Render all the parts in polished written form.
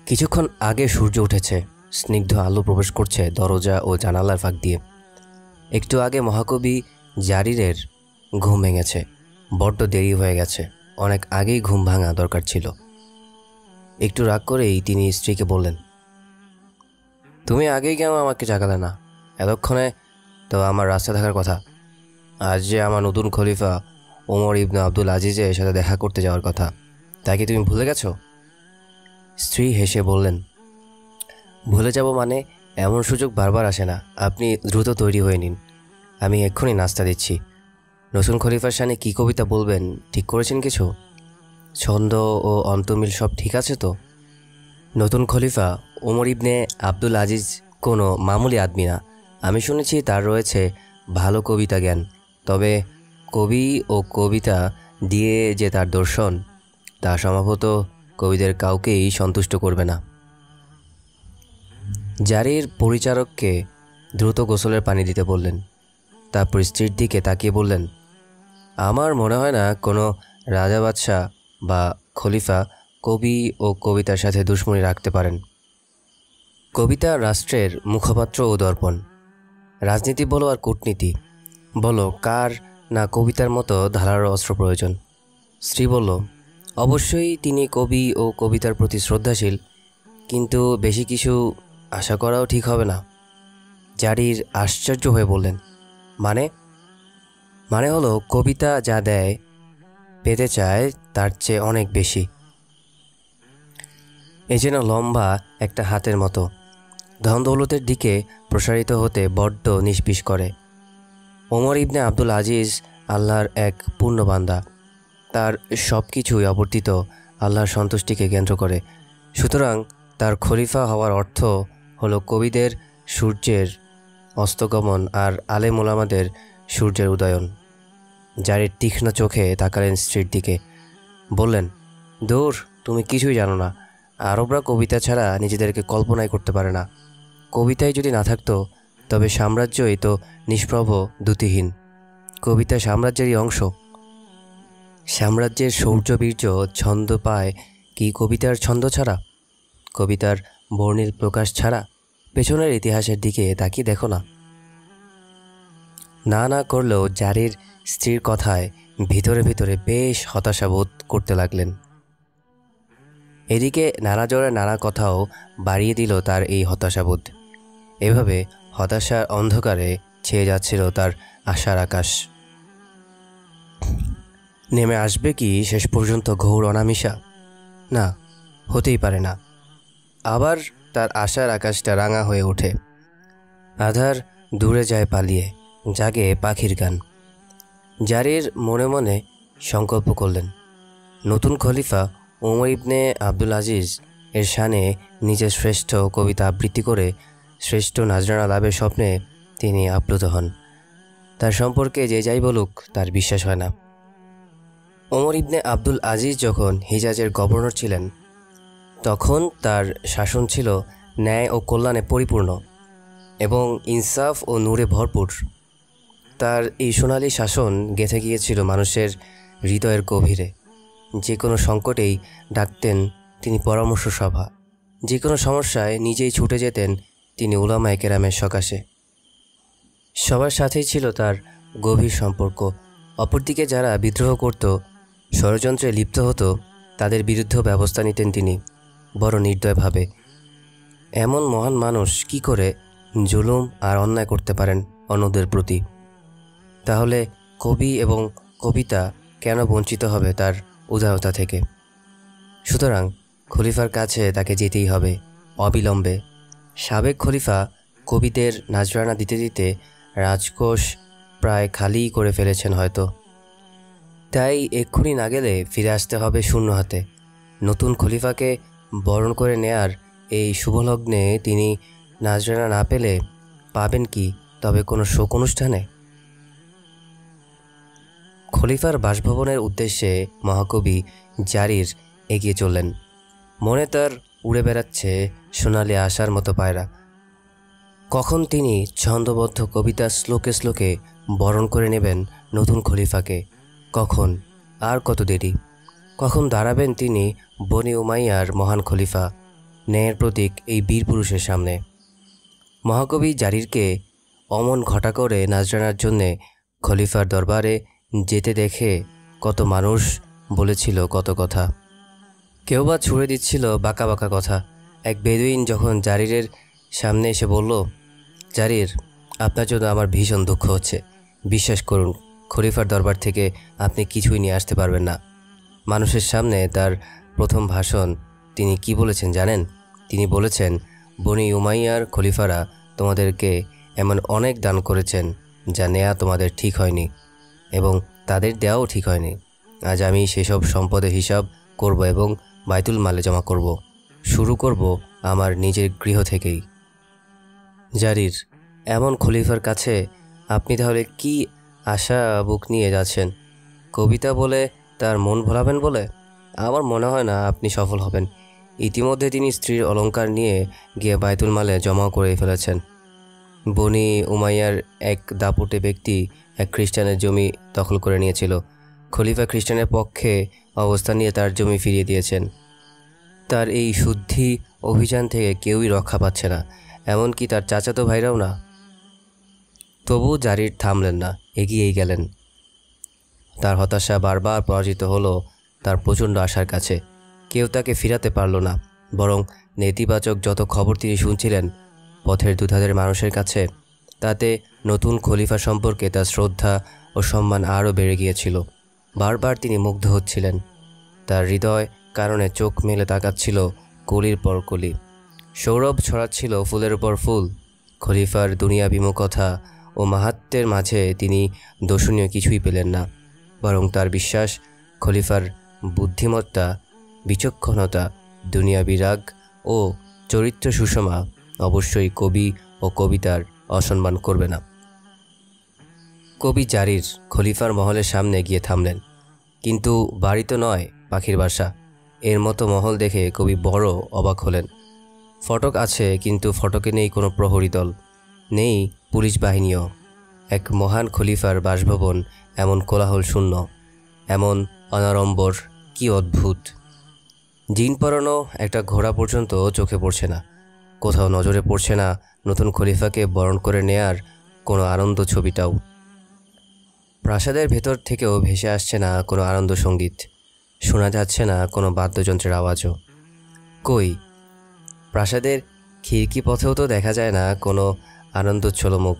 কিছুক্ষণ আগে সূর্য উঠেছে, স্নিগ্ধ আলো প্রবেশ করছে দরজা ও জানালার ফাঁক দিয়ে। একটু আগে মহাকবি জারিরের ঘুম ভেঙেছে। বড্ড দেরি হয়ে গেছে, অনেক আগেই ঘুম ভাঙা দরকার ছিল। একটু রাগ করেই তিনি স্ত্রীকে বললেন, তুমি আগেই কেন আমাকে জাগালে না? এতক্ষণে তো আমার রাস্তা থাকার কথা। আজ যে আমার নতুন খলিফা ওমর ইবনে আব্দুল আজিজের সাথে দেখা করতে যাওয়ার কথা, তাকে তুমি ভুলে গেছো? স্ত্রী হেসে বললেন, ভুলে যাব মানে? এমন সুযোগ বারবার আসে না। আপনি দ্রুত তৈরি হয়ে নিন, আমি এক্ষুনি নাস্তা দিচ্ছি। নতুন খলিফার সামনে কী কবিতা বলবেন ঠিক করেছেন কিছু? ছন্দ ও অন্তমিল সব ঠিক আছে তো? নতুন খলিফা ওমর ইবনে আব্দুল আজিজ কোনো মামুলি আদমি না। আমি শুনেছি তার রয়েছে ভালো কবিতা জ্ঞান, তবে কবি ও কবিতা দিয়ে যে তার দর্শন, তা সম্ভবত কবিদের কাউকেই সন্তুষ্ট করবে না। জারির পরিচারককে দ্রুত গোসলের পানি দিতে বললেন। তারপর স্ত্রীর দিকে তাকিয়ে বললেন, আমার মনে হয় না কোনো রাজা বাদশাহ বা খলিফা কবি ও কবিতার সাথে দুশ্মনী রাখতে পারেন। কবিতা রাষ্ট্রের মুখপাত্র ও দর্পণ। রাজনীতি বলো আর কূটনীতি বলো, কার না কবিতার মতো ধারালো অস্ত্র প্রয়োজন? স্ত্রী বলল, অবশ্যই তিনি কবি ও কবিতার প্রতি শ্রদ্ধাশীল, কিন্তু বেশি কিছু আশা করাও ঠিক হবে না। জারির আশ্চর্য হয়ে বললেন, মানে? মানে হলো কবিতা যা দেয় পেতে চায় তার চেয়ে অনেক বেশি। এ যেন লম্বা একটা হাতের মতো, ধন দৌলতের দিকে প্রসারিত হতে বড্ড নিষ্পিস করে। ওমর ইবনে আব্দুল আজিজ আল্লাহর এক পূর্ণ বান্দা, তার সব কিছুই অবর্তিত আল্লাহর সন্তুষ্টিকে কেন্দ্র করে। সুতরাং তার খলিফা হওয়ার অর্থ হলো কবিদের সূর্যের অস্তগমন আর আলেম ওলামাদের সূর্যের উদয়ন। জারির তীক্ষ্ণ চোখে তাকালেন স্ত্রীর দিকে, বললেন, দূর, তুমি কিছুই জানো না। আরবরা কবিতা ছাড়া নিজেদেরকে কল্পনাই করতে পারে না। কবিতাই যদি না থাকতো তবে সাম্রাজ্যই তো নিষ্প্রভ দ্যুতিহীন। কবিতা সাম্রাজ্যেরই অংশ। সাম্রাজ্যের শৌর্যবীর্য ছন্দ পায় কি কবিতার ছন্দ ছাড়া, কবিতার বর্ণিল প্রকাশ ছাড়া? পেছনের ইতিহাসের দিকে তাকিয়ে দেখো না। না করলেও জারির স্ত্রীর কথায় ভিতরে ভিতরে বেশ হতাশা বোধ করতে লাগলেন। এদিকে নানা জোড়ে নানা কথাও বাড়িয়ে দিল তার এই হতাশাবোধ। এভাবে হতাশার অন্ধকারে ছেয়ে যাচ্ছিল তার আশার আকাশ। নেমে আসবে কি শেষ পর্যন্ত ঘোর অনামিশা? না, হতেই পারে না। আবার তার আশার আকাশটা রাঙা হয়ে ওঠে। আধার দূরে যায় পালিয়ে, জাগে পাখির গান। জারির মনে মনে সংকল্প করলেন, নতুন খলিফা ওমর ইবনে আব্দুল আজিজ এর শানে নিজের শ্রেষ্ঠ কবিতা আবৃত্তি করে শ্রেষ্ঠ নাজরানা লাভের স্বপ্নে তিনি আপ্লুত হন। তার সম্পর্কে যে যাই বলুক, তার বিশ্বাস হয় না। ওমর ইবনে আব্দুল আজিজ যখন হিজাজের গভর্নর ছিলেন, তখন তার শাসন ছিল ন্যায় ও কল্যাণে পরিপূর্ণ এবং ইনসাফ ও নূরে ভরপুর। তার এই সোনালী শাসন গেঁথে গিয়েছিল মানুষের হৃদয়ের গভীরে। যে কোনো সংকটেই ডাকতেন তিনি পরামর্শ সভা, যে কোনো সমস্যায় নিজেই ছুটে যেতেন তিনি উলামায়ে কেরামের সকাশে। সবার সাথেই ছিল তার গভীর সম্পর্ক। অপরদিকে যারা বিদ্রোহ করত, ষড়যন্ত্রে লিপ্ত হতো, তাদের বিরুদ্ধেও ব্যবস্থা নিতেন তিনি বড় নির্দয়ভাবে। এমন মহান মানুষ কি করে জুলুম আর অন্যায় করতে পারেন অন্যদের প্রতি? তাহলে কবি এবং কবিতা কেন বঞ্চিত হবে তার উদারতা থেকে? সুতরাং খলিফার কাছে তাকে যেতেই হবে অবিলম্বে। সাবেক খলিফা কবিদের নাজরানা দিতে দিতে রাজকোষ প্রায় খালি করে ফেলেছেন হয়তো। তাই এক্ষুনি না গেলে ফিরে আসতে হবে শূন্য হাতে। নতুন খলিফাকে বরণ করে নেয়ার এই শুভলগ্নে তিনি নাজরানা না পেলে পাবেন কি তবে কোনো শোক অনুষ্ঠানে? খলিফার বাসভবনের উদ্দেশ্যে মহাকবি জারির এগিয়ে চললেন। মনে তার উড়ে বেড়াচ্ছে সোনালি আশার মতো পায়রা। কখন তিনি ছন্দবদ্ধ কবিতা শ্লোকে শ্লোকে বরণ করে নেবেন নতুন খলিফাকে? কখন? আর কত দেরি? কখন দাঁড়াবেন তিনি বনি উমাইয়ার মহান খলিফা? ন্যায়ের প্রতীক এই বীর পুরুষের সামনে। মহাকবি জারিরকে অমন ঘটা করে নাজরানার জন্যে খলিফার দরবারে যেতে দেখে কত মানুষ বলেছিল কত কথা, কেউ বা ছুঁড়ে দিচ্ছিল বাঁকা বাঁকা কথা। এক বেদুইন যখন জারিরের সামনে এসে বলল, জারির, আপনার জন্য আমার ভীষণ দুঃখ হচ্ছে। বিশ্বাস করুন, খলিফার দরবার থেকে আপনি কিছুই নিয়ে আসতে পারবেন না। মানুষের সামনে তার প্রথম ভাষণ তিনি কি বলেছেন জানেন? তিনি বলেছেন, বনি উমাইয়ার খলিফারা তোমাদেরকে এমন অনেক দান করেছেন যা নেয়া তোমাদের ঠিক হয়নি এবং তাদের দেওয়াও ঠিক হয়নি। আজ আমি সেসব সম্পদের হিসাব করব এবং বাইতুল মালে জমা করব। শুরু করব আমার নিজের গৃহ থেকেই। জারির, এমন খলিফার কাছে আপনি তাহলে কি আশা বুক নিয়ে যাচ্ছেন? কবিতা বলে তার মন ভোলাবেন বলে? আমার মনে হয় না আপনি সফল হবেন। ইতিমধ্যে তিনি স্ত্রীর অলংকার নিয়ে গিয়ে বাইতুল মালে জমা করে ফেলেছেন। বনি উমাইয়ার এক দাপুটে ব্যক্তি এক খ্রিস্টানের জমি দখল করে নিয়েছিল। খলিফা খ্রিস্টানের পক্ষে অবস্থান নিয়ে তার জমি ফিরিয়ে দিয়েছেন। তার এই শুদ্ধি অভিযান থেকে কেউই রক্ষা পাচ্ছে না, এমনকি তার চাচাতো ভাইরাও না। তবু জারির থামলেন না, এগিয়েই গেলেন। তার হতাশা বারবার পরাজিত হলো তার প্রচণ্ড আশার কাছে। কেউ তাকে ফিরাতে পারল না, বরং নেতিবাচক যত খবর তিনি শুনছিলেন পথের দুধারের মানুষের কাছে, তাতে নতুন খলিফা সম্পর্কে তার শ্রদ্ধা ও সম্মান আরও বেড়ে গিয়েছিল। বারবার তিনি মুগ্ধ হচ্ছিলেন। তার হৃদয় কারণে চোখ মেলে তাকাচ্ছিল কলির পর কলি। সৌরভ ছড়াচ্ছিল ফুলের উপর ফুল। খলিফার দুনিয়া বিমুখতা ও মাহাত্ম্যের মাঝে তিনি দর্শনীয় কিছুই পেলেন না, বরং তার বিশ্বাস খলিফার বুদ্ধিমত্তা, বিচক্ষণতা, দুনিয়া বিরাগ ও চরিত্র সুষমা অবশ্যই কবি ও কবিতার অসম্মান করবে না। কবি জারির খলিফার মহলের সামনে গিয়ে থামলেন, কিন্তু বাড়ি তো নয়, পাখির বাসা। এর মতো মহল দেখে কবি বড় অবাক হলেন। ফটক আছে, কিন্তু ফটকে নেই কোনো প্রহরী দল, নেই পুলিশ বাহিনীও। এক মহান খলিফার বাসভবন এমন কোলাহল শূন্য, এমন অনাড়ম্বর, কি অদ্ভুত! জিন পরানো একটা ঘোড়া পর্যন্ত চোখে পড়ছে না। কোথাও নজরে পড়ছে না নতুন খলিফাকে বরণ করে নেয়ার কোনো আনন্দ ছবিটাও। প্রাসাদের ভেতর থেকেও ভেসে আসছে না কোনো আনন্দ সঙ্গীত, শোনা যাচ্ছে না কোনো বাদ্যযন্ত্রের আওয়াজও। কই, প্রাসাদের খিড়কি পথেও তো দেখা যায় না কোনো আনন্দোচ্ছল মুখ।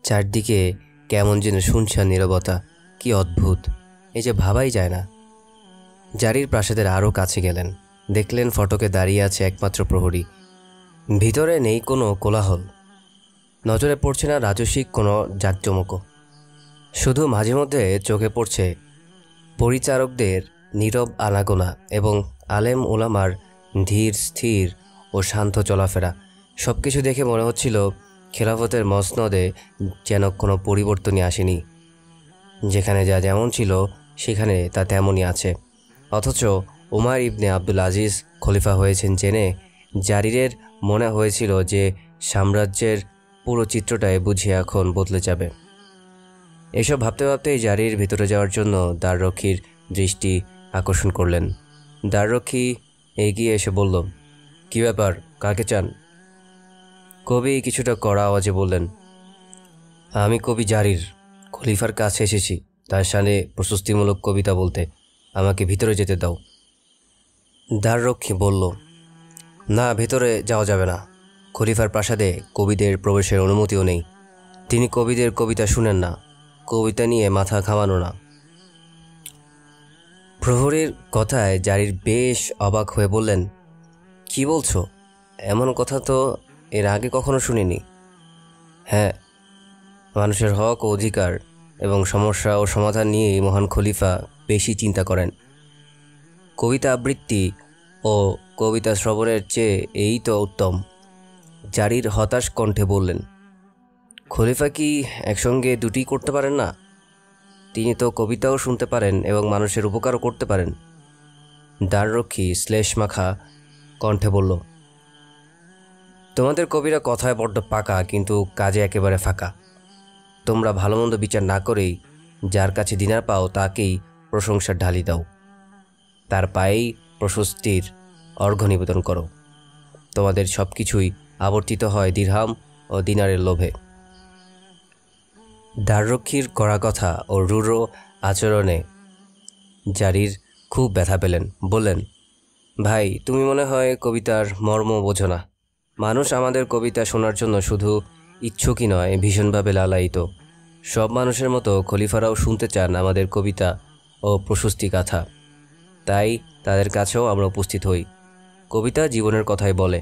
চারদিকে কেমন যেন শুনশান নীরবতা, কি অদ্ভুত! এই যে ভাবাই যায় না। জারির প্রাসাদের আরও কাছে গেলেন, দেখলেন ফটকে দাঁড়িয়ে আছে একমাত্র প্রহরী। ভিতরে নেই কোনো কোলাহল, নজরে পড়ছে না রাজস্বিক কোনো জাঁকজমকও। শুধু মাঝে মধ্যে চোখে পড়ছে পরিচারকদের নীরব আনাগোনা এবং আলেম ওলামার ধীর স্থির ও শান্ত চলাফেরা। সব কিছু দেখে মনে হচ্ছিল খেলাফতের মসনদে যেন কোনো পরিবর্তনই আসেনি। যেখানে যা যেমন ছিল সেখানে তা তেমনই আছে। অথচ উমার ইবনে আব্দুল আজিজ খলিফা হয়েছেন জেনে জারিরের মনে হয়েছিল যে সাম্রাজ্যের পুরো চিত্রটাই বুঝি এখন বদলে যাবে। এসব ভাবতে ভাবতেই জারির ভিতরে যাওয়ার জন্য দ্বাররক্ষীর দৃষ্টি আকর্ষণ করলেন। দ্বাররক্ষী এগিয়ে এসে বলল, কী ব্যাপার, কাকে চান? কবি কিছুটা কড়া আওয়াজে বললেন, আমি কবি জারির, খলিফার কাছে এসেছি তার সামনে প্রশস্তিমূলক কবিতা বলতে। আমাকে ভিতরে যেতে দাও। দ্বাররক্ষী বলল, না, ভেতরে যাওয়া যাবে না। খলিফার প্রাসাদে কবিদের প্রবেশের অনুমতিও নেই। তিনি কবিদের কবিতা শুনেন না, কবিতা নিয়ে মাথা ঘামানো না। প্রহরীর কথায় জারির বেশ অবাক হয়ে বললেন, কি বলছো? এমন কথা তো এর আগে কখনো শুনিনি। হ্যাঁ, মানুষের হক ও অধিকার এবং সমস্যা ও সমাধান নিয়েই মহান খলিফা বেশি চিন্তা করেন। কবিতা আবৃত্তি ও কবিতা শ্রবণের চেয়ে এই তো উত্তম। জারির হতাশ কণ্ঠে বললেন, খলিফা কি একসঙ্গে দুটি করতে পারেন না? তিনি তো কবিতাও শুনতে পারেন এবং মানুষের উপকারও করতে পারেন। দ্বাররক্ষী শ্লেষমাখা কণ্ঠে বলল, তোমাদের কবিরা কথায় বড্ড পাকা, কিন্তু কাজে একেবারে ফাঁকা। তোমরা ভালো মন্দ বিচার না করেই যার কাছে দিনার পাও তাকেই প্রশংসার ঢালি দাও, তার পায়েই প্রশস্তির অর্ঘ্য নিবেদন করো। তোমাদের সব কিছুই আবর্তিত হয় দিরহাম ও দিনারের লোভে। দ্বাররক্ষীর কড়া কথা ও রূঢ় আচরণে জারির খুব ব্যথা পেলেন। বললেন, ভাই, তুমি মনে হয় কবিতার মর্ম বোঝো না। মানুষ আমাদের কবিতা শোনার জন্য শুধু ইচ্ছুকই নয়, ভীষণভাবে লালায়িত। সব মানুষের মতো খলিফারাও শুনতে চান আমাদের কবিতা ও প্রশস্তি গাথা। তাই তাদের কাছেও আমরা উপস্থিত হই। কবিতা জীবনের কথাই বলে।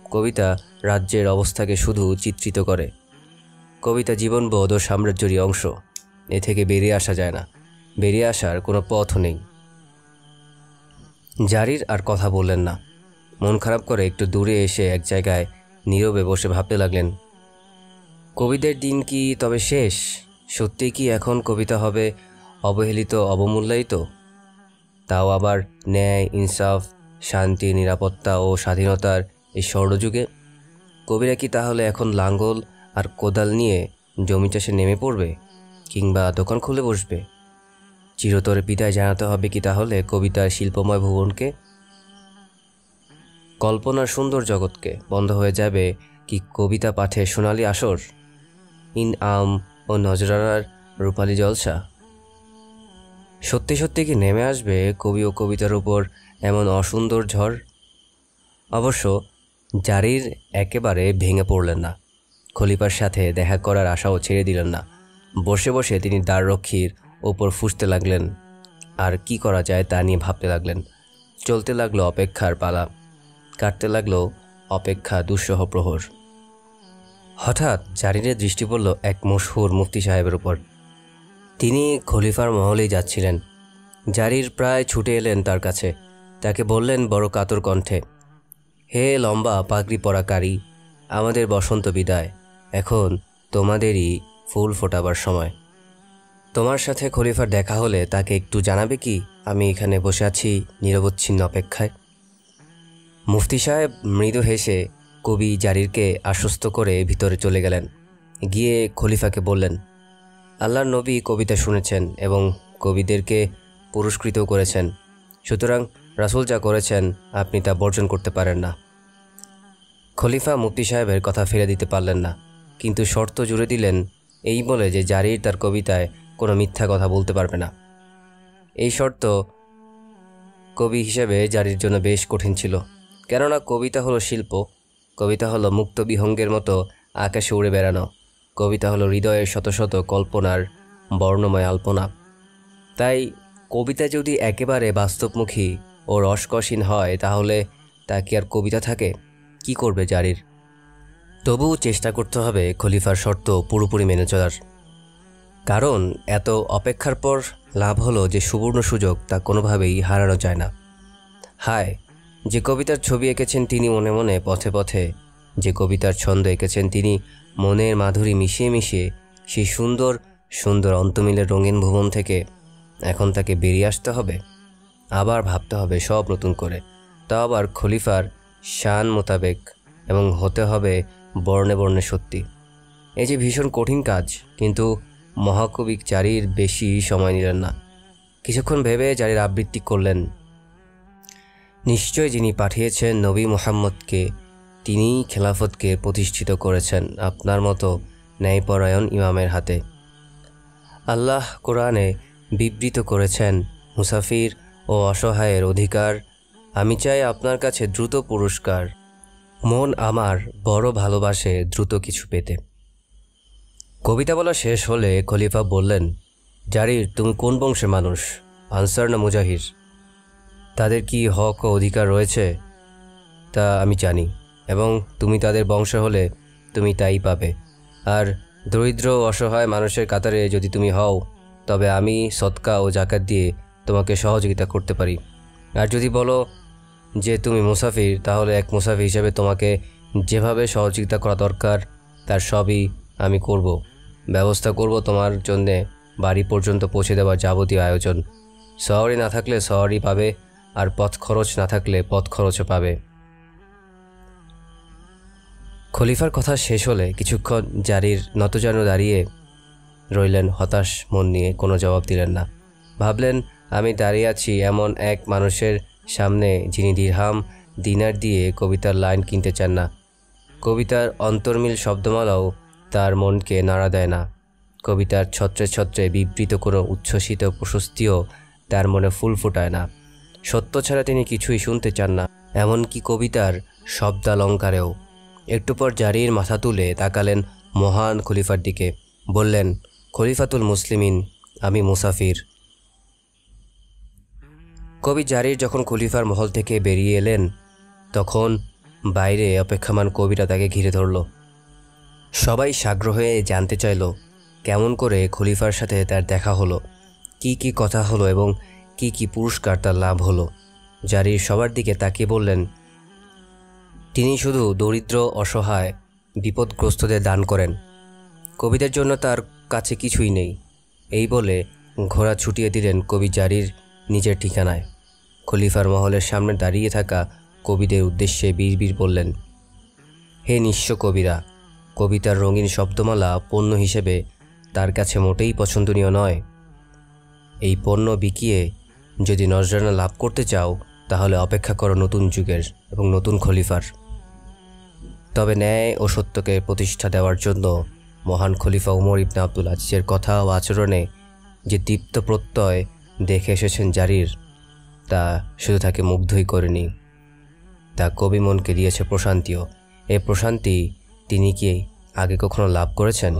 কবিতা রাজ্যের অবস্থাকে শুধু চিত্রিত করে। কবিতা জীবনবোধ ও সাম্রাজ্যেরই অংশ। এ থেকে বেরিয়ে আসা যায় না, বেরিয়ে আসার কোনো পথও নেই। জারির আর কথা বললেন না। মন খারাপ করে একটু দূরে এসে এক জায়গায় নীরবে বসে ভাবতে লাগলেন, কবিদের দিন কি তবে শেষ? সত্যিই কি এখন কবিতা হবে অবহেলিত, অবমূল্যায়িত? তাও আবার ন্যায়, ইনসাফ, শান্তি, নিরাপত্তা ও স্বাধীনতার এই স্বর্ণযুগে? কবিরা কি তাহলে এখন লাঙ্গল আর কোদাল নিয়ে জমি চাষে নেমে পড়বে, কিংবা দোকান খুলে বসবে? চিরতরে বিদায় জানাতে হবে কি তাহলে কবিতার শিল্পময় ভুবনকে? কল্পনার সুন্দর জগৎকে? বন্ধ হয়ে যাবে কি কবিতা পাঠে সোনালি আসর, ইনআম ও নজরানার রূপালী জলসা? সত্যি সত্যি কি নেমে আসবে কবি ও কবিতার উপর এমন অসুন্দর ঝড়? অবশ্য জারির একেবারে ভেঙে পড়লেন না। খলিফার সাথে দেখা করার আশাও ছেড়ে দিলেন না। বসে বসে তিনি দ্বাররক্ষীর ওপর ফুঁসতে লাগলেন, আর কি করা যায় তা নিয়ে ভাবতে লাগলেন। চলতে লাগলো অপেক্ষার পালা, কাটতে লাগলো অপেক্ষা দুঃসহ প্রহর। হঠাৎ জারিরের দৃষ্টি পড়ল এক মশহুর মুফতি সাহেবের উপর। তিনি খলিফার মহলেই যাচ্ছিলেন। জারির প্রায় ছুটে এলেন তার কাছে। তাকে বললেন বড় কাতর কণ্ঠে, হে লম্বা পাগড়ি পরা কারি, আমাদের বসন্ত বিদায়। এখন তোমাদেরই ফুল ফোটাবার সময়। তোমার সাথে খলিফার দেখা হলে তাকে একটু জানাবে কি আমি এখানে বসে আছি নিরবচ্ছিন্ন অপেক্ষায়? মুফতি সাহেব মৃদু হেসে কবি জারিরকে আশ্বস্ত করে ভিতরে চলে গেলেন। গিয়ে খলিফাকে বললেন, আল্লাহর নবী কবিতা শুনেছেন এবং কবিদেরকে পুরস্কৃতও করেছেন। সুতরাং রাসূল যা করেছেন আপনি তা বর্জন করতে পারেন না। খলিফা মুফতি সাহেবের কথা ফেলে দিতে পারলেন না, কিন্তু শর্ত জুড়ে দিলেন এই বলে যে জারির তার কবিতায় কোনো মিথ্যা কথা বলতে পারবে না। এই শর্ত কবি হিসেবে জারির জন্য বেশ কঠিন ছিল, কেননা কবিতা হলো শিল্প। কবিতা হলো মুক্ত বিহঙ্গের মতো আকাশে উড়ে বেড়ানো। কবিতা হলো হৃদয়ের শত শত কল্পনার বর্ণময় আলপনা। তাই কবিতা যদি একেবারে বাস্তবমুখী ও রসকসীন হয় তাহলে তা কি আর কবিতা থাকে? কি করবে জারির? তবুও চেষ্টা করতে হবে খলিফার শর্ত পুরোপুরি মেনে চলার। কারণ এত অপেক্ষার পর লাভ হলো যে সুবর্ণ সুযোগ তা কোনোভাবেই হারানো যায় না। হায়, যে কবিতার ছবি এঁকেছেন তিনি মনে মনে, পথে পথে। যে কবিতার ছন্দ এঁকেছেন তিনি মনের মাধুরী মিশিয়ে মিশিয়ে সেই সুন্দর সুন্দর অন্তমিলের রঙিন ভুবন থেকে এখন তাকে বেরিয়ে আসতে হবে, আবার ভাবতে হবে সব নতুন করে, তা আবার খলিফার শান মোতাবেক, এবং হতে হবে বর্ণে বর্ণে সত্যি। এই যে ভীষণ কঠিন কাজ, কিন্তু মহাকবি জারির বেশি সময় নিলেন না। কিছুক্ষণ ভেবে জারির আবৃত্তি করলেন, নিশ্চয় যিনি পাঠিয়েছেন নবী মুহাম্মদকে, তিনিই খেলাফতকে প্রতিষ্ঠিত করেছেন আপনার মতো ন্যায়পরায়ণ ইমামের হাতে। আল্লাহ কোরআনে বিবৃত করেছেন মুসাফির ও অসহায়ের অধিকার। আমি চাই আপনার কাছে দ্রুত পুরস্কার। মন আমার বড় ভালোবাসে দ্রুত কিছু পেতে। কবিতা বলা শেষ হলে খলিফা বললেন, জারির, তুমি কোন বংশের মানুষ? আনসার না মুজাহির? তাদের কি হক ও অধিকার রয়েছে তা আমি জানি, এবং তুমি তাদের বংশ হলে তুমি তাই পাবে। আর দরিদ্র অসহায় মানুষের কাতারে যদি তুমি হও, তবে আমি সদকা ও জাকাত দিয়ে তোমাকে সহযোগিতা করতে পারি। আর যদি বলো যে তুমি মুসাফির, তাহলে এক মুসাফির হিসেবে তোমাকে যেভাবে সহযোগিতা করা দরকার তার সবই আমি করব। ব্যবস্থা করব তোমার জন্যে বাড়ি পর্যন্ত পৌঁছে দেওয়ার যাবতীয় আয়োজন। শহরে না থাকলে শহরই পাবে, আর পথ খরচ না থাকলে পথ খরচও পাবে। খলিফার কথা শেষ হলে কিছুক্ষণ জারির নতজানু দাঁড়িয়ে রইলেন, হতাশ মন নিয়ে, কোনো জবাব দিলেন না। ভাবলেন, আমি দাঁড়িয়ে আছি এমন এক মানুষের সামনে যিনি দিরহাম দিনার দিয়ে কবিতার লাইন কিনতে চান না। কবিতার অন্তর্মিল শব্দমালাও তার মনকে নাড়া দেয় না। কবিতার ছত্রে ছত্রে বিবৃত কোনো উচ্ছ্বসিত প্রশস্তিও তার মনে ফুল ফোটায় না। সত্য ছাড়া তিনি কিছুই শুনতে চান না, এমনকি কবিতার শব্দালঙ্কারেও। একটু পর জারির মাথা তুলে তাকালেন মহান খলিফার দিকে, বললেন, খলিফাতুল মুসলিমিন, আমি মুসাফির। কবি জারির যখন খলিফার মহল থেকে বেরিয়ে এলেন, তখন বাইরে অপেক্ষমান কবিরা তাকে ঘিরে ধরল। সবাই সাগ্রহ হয়ে জানতে চাইল কেমন করে খলিফার সাথে তার দেখা হলো, কি কথা হলো এবং কি পুরস্কার তার লাভ হলো। জারির সবার দিকে তাকিয়ে বললেন, তিনি শুধু দরিদ্র, অসহায়, বিপদগ্রস্তদের দান করেন। কবিদের জন্য তার কাছে কিছুই নেই। এই বলে ঘোড়া ছুটিয়ে দিলেন কবি জারির নিজের ঠিকানায়। খলিফার মহলের সামনে দাঁড়িয়ে থাকা কবিদের উদ্দেশ্যে বিড়বিড় বললেন, হে নিঃস্ব কবিরা, কবিতার রঙিন শব্দমালা পণ্য হিসেবে তার কাছে মোটেই পছন্দনীয় নয়। এই পণ্য বিকিয়ে যদি নজরানা লাভ করতে চাও, তাহলে অপেক্ষা করো নতুন যুগের এবং নতুন খলিফার। তবে ন্যায় ও সত্যকে প্রতিষ্ঠা দেওয়ার জন্য মহান খলিফা উমর ইবনে আবদুল আজিজের কথা ও আচরণে যে দীপ্ত প্রত্যয় দেখে এসেছেন জারির, তা শুধু তাকে মুগ্ধই করেনি, তা কবি মনকে দিয়েছে প্রশান্তিও। এই প্রশান্তি তিনি কি আগে কখনো লাভ করেছেন?